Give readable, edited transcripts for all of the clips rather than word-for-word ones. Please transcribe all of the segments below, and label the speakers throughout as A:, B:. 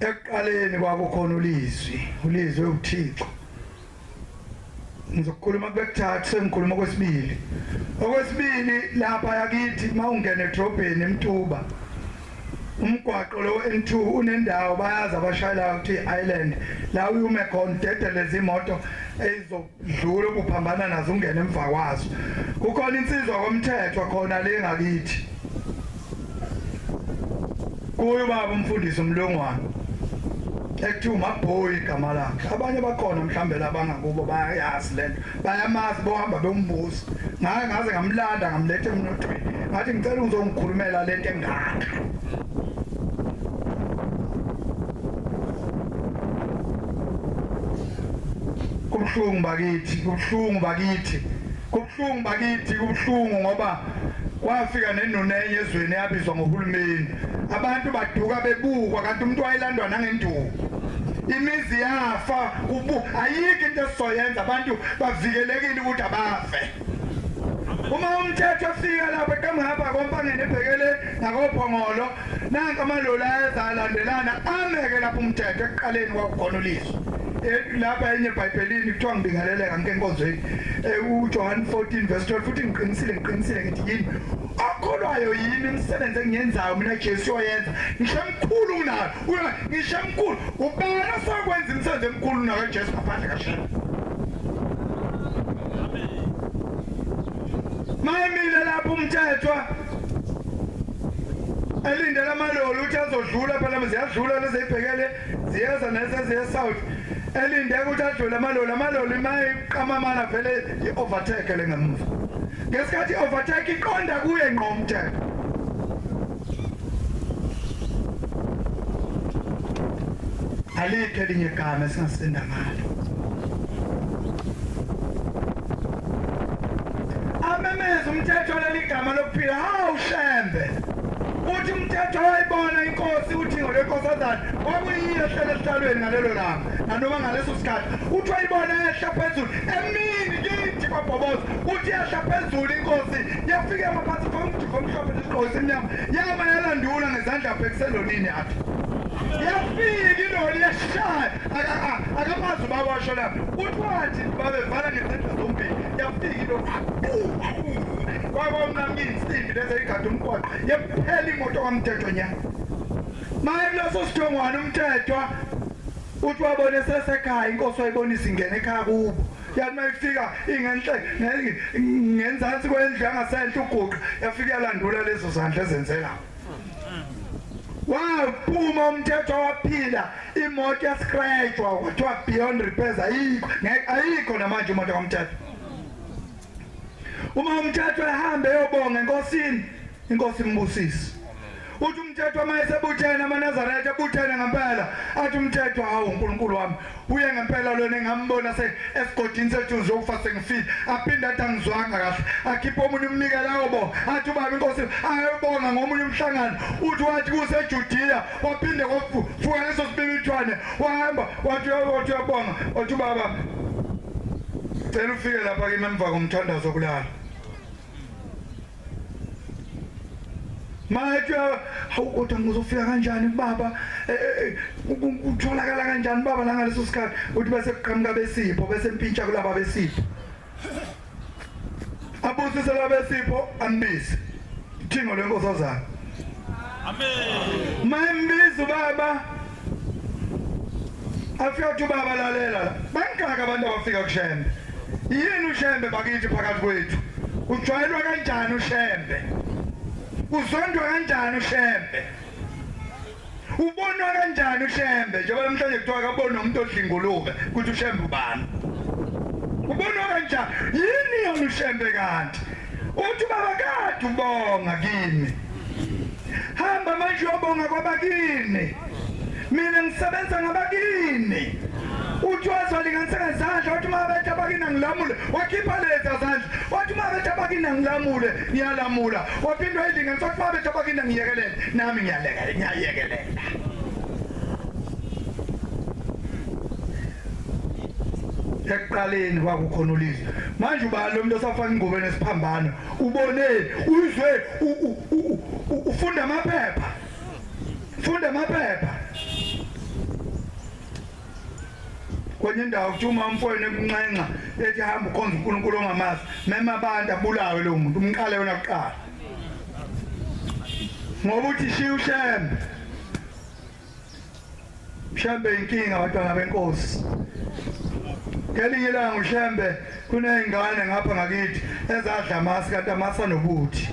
A: ekuqaleni kwakukhona ulizwe uThixo. Ngizokhuluma kubekuthathu sengikhuluma kwesibili. Okwesibili lapha yakithi mawungena edrobheni eMtuba. Umgwaqo lo N2 unendawo bayazi abashayela ukuthi island la uyume khona dedeleza imoto ezodlula ukuphambana nazo ungena emva kwazo. Kukhona insizwa komthetho khona le ngakithi. Kuyo baba umfundisi umlongwane. Ekuthiwa uMabhoyi igama lakhe. Abanye bakhona mhlambe labangakubo bayayazi lento. Bayamazi bohamba bombuzo. Ngaze ngamlanda ngamlethe emnothweni. Ngathi ngicela uzongikhulumela lento engaka. Kubuhlungu ngoba kwafika nenuna enye ezweni yabizwa ngohulumeni. Abantu baduka bebukwa kanti umuntu wayelandwa nangenduku. Imizi yafa ayikho into esizoyenza abantu bavikelekile ukuthi abafe. Uma umthetho ufika lapha eqhamngapha kompangeni ebhekele nakophongolo nanka amaloli ayazalandelana ameke lapha umthetho ekuqaleni kwakukhona ulizwe. Lapha enye eBhayibhelini kuthiwa ngibingeleleka ngenkonzweni uJohn 14 verse 12 futhi ngiqinisile ngithi yini akholwayo yini imisebenzi engiyenzayo mina Jesu yoyenza ngisho emkhulu kunayo ngisho emkhulu ubani osakwenza imisebenzi emkhulu nayo Jesu ngaphandle kaShembe. Mayimile lapho umthetho elindele amaloli ukuthi azodlula phela ziyadlula lezi ebhekele ziyeza neseziye south elinde ukuthi adlule amaloli mayiqamamana vele i-overtake le ngemuva. Ngesikhathi i-overtake iqonda kuye ngqo umthetho. Alikho elinye igama esingasenda ngalo. Amemeza umthetho leli gama lokuphila hawu Shembe. Uthi umthetho wayibona inkosi uthi ngolenkosazana kwakuyiyo ehlele esihlalweni ngalelo langa nanoma ngaleso sikhathi uthi wayibona ehla phezulu emini yithi kwabhoboza uthi ehla phezulu inkosi yafika amaphansi komhlophe lesigqoko esimnyama yama yalandula ngezandla bhekiselonini yakhe yafika iloli yashaya akamazi ubaba washo lapho uthi wathi babevala ngezandla zombili yafika iloli kwaba mnamini insimbi lezi igada umgwaqo yaphela imoto kwamthetho nyana. Maye kuleso sithongwane umthetho uthi wabone sesekhaya inkosi wayibonisa ingene ekhaya kubo. Yathi mayifika ingenhle ngenzansi kwendlu yangasenhle uguqa yafika yalandula lezo zandla ezenzeka. Waphuma umthetho waphila imoto yascratchwa kwathiwa beyond repairs ayikho namanje imoto kwamthetho. Uma umthetho ehambe eyobonga enkosini inkosi imbusisi. Uthi umthetho amayesebuthene amaNazaretha ebuthene ngempela athi umthetho hawo uNkulunkulu wami uye ngempela lona engambona esigodini sethu uzokufa sengifile aphinda athi angizwanga kahle akhipha omunye umnikela wobo athi ubaba inkosi ayobonga ngomunye umhlangano uthi wathi kuseJudiya waphinde kwafuka leso sibibithwane wahamba wathi uyabonga wathi ubaba cela ufike lapha kimi emva komthandazo kulala. Manje hawu kodwa ngizofika kanjani baba utholakala kanjani baba la ngaleso sikhathi uthi bese kuqhamuka besipho bese impintsha kulaba besipho abusise labesipho ambisi thingo lenkosazana. Amen. Mayimbiza baba afika uthi baba lalela bangaka abantu abafika kuShembe yini uShembe bakithi phakathi kwethu ujwayelwa kanjani uShembe uzondwa kanjani uShembe ubonwa kanjani uShembe njengoba namhlanje kuthiwa akabona umuntu odlinguluke ukuthi uShembe ubani ubonwa kanjani yini yona uShembe kanti uthi baba kade ubonga kimi hamba manje uyobonga kwabakini mina ngisebenza ngabakini uthi wazolinganiseka izandla wathi mabethe abakini ngilamule wakhipha lezi zandla wathi mabethe abakini ngilamule ngiyalamula waphinde wayilinganisa wathi mabethe abakini ngiyekelele nami ngiyayekelela. Ekuqaleni kwakukhona ulizwe manje ubani lo muntu osafaka ingubo nesiphambano ubone uzwe ufunda amaphepha kwenye indawo kuthi uma umfowenu ekunxenxa ethi hamba ukhonza uNkulunkulu ongamazi mema abantu abulawe lo muntu umqale wena kuqala ngoba uthi shiya uShembe Ushembe inkinga abantwana benkosi ngelinye ilanga uShembe kuneyingane ngapha ngakithi ezadla amasi kanti amasi anobuthi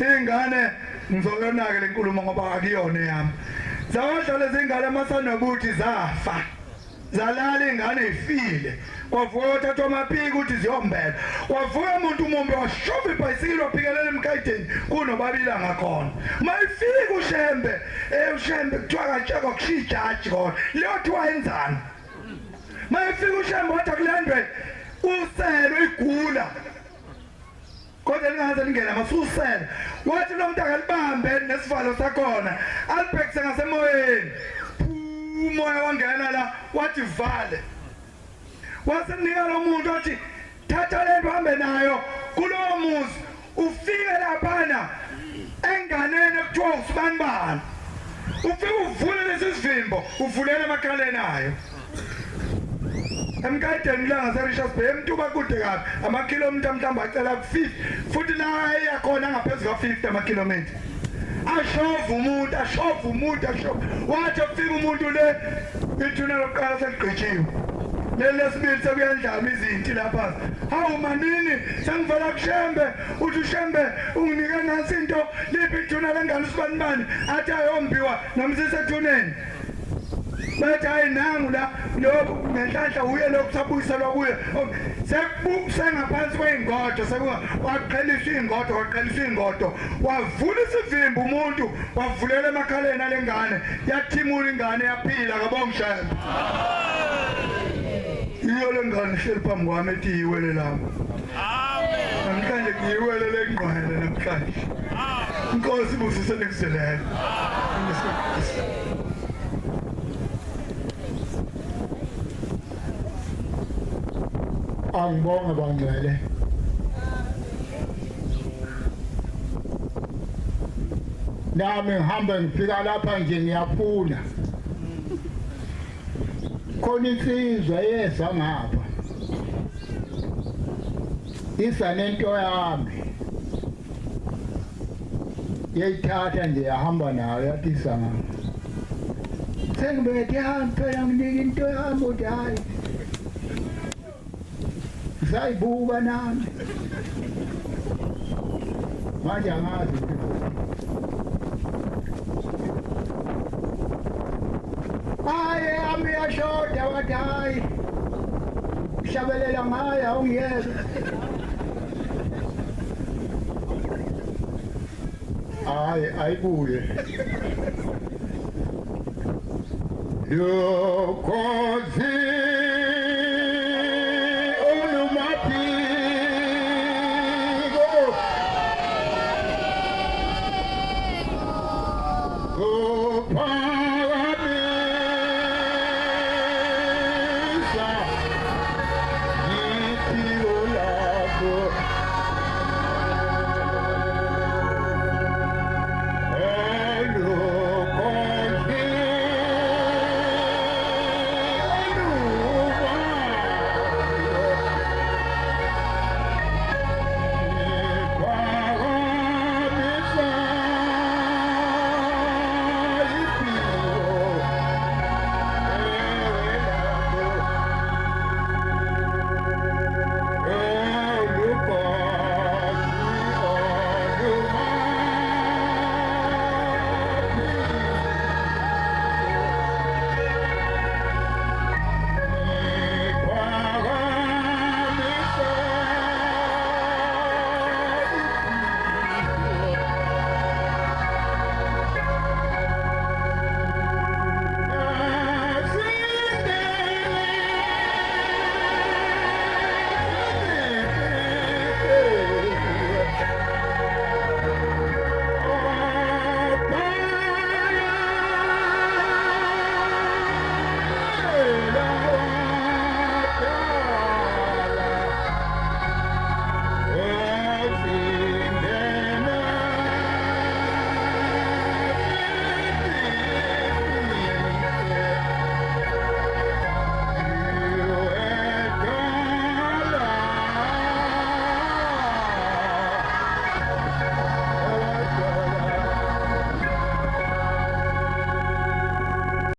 A: ingane ngizolonake lenkulumo ngoba akuyona yami zawadla lezi ngane amasi anobuthi zafa zalala ingane ifile kwavuka wathathwa amaphiki ukuthi ziyombela wavuka umuntu umumbe washova ibhayisikili waphikelela emkayideni kunobabila ngakhona mayifika uShembe uShembe kuthiwa katshaka kushiya ijaji khona leyothi wayenzani mayifika uShembe wathi akulandwe uselo igula kodwa lingaze lingena masusela wathi lo muntu akalibambe nesivalo sakhona alibhekise ngasemoyeni umoya wangena la wathi vale wasenika lo muntu wathi thatha le nto hambe nayo kulowo muzi ufike laphana enganeni ekuthiwa usibanibani ufike uvule lesi sivimbo uvulele emakhaleni ayo emkayideni la ngaseRichards Bay emntuba kude kabi amakhilomitha mhlawumbe acela 50 futhi la yakhona ngaphezulu ka50 amakhilomitha ashova umuntu wathi ufika umuntu le ithuna lokuqala seligqitshiwe lesibili sekuyandlama izinti lapha hawu manini sengivela kuShembe uthi uShembe unginike nansi into liphi ithuna lengane usibanibani athi ayombiwa nomsisi ethuneni bathi hayi nangu la lo ngenhlanhla uye lokusabuyiselwa kuye sekubusengaphansi kweingodo waqheliswa ingodo wavula isivimbo umuntu wavulela emakhaleni alengane yathimula ingane yaphila kabonga Shembe iyo lengane hleli phambi kwami ethi yiwele lapho namhlanje ngiyiwele lengqwele namhlanje inkosi ibusise nekuzelela
B: angibonge bangcwele nami ngihamba ngifika lapha nje ngiyafuna khona insizwa yeza ngapha isa nento yami yayithatha nje yahamba nayo yathi isa ngapha sengibethe hamba phela nginika into yami uthi hayi sayibuka nami manje angazi hayi ami yashoda wathi hayi shabelela ngayo awungiyeke hayi ayibuye lokhozi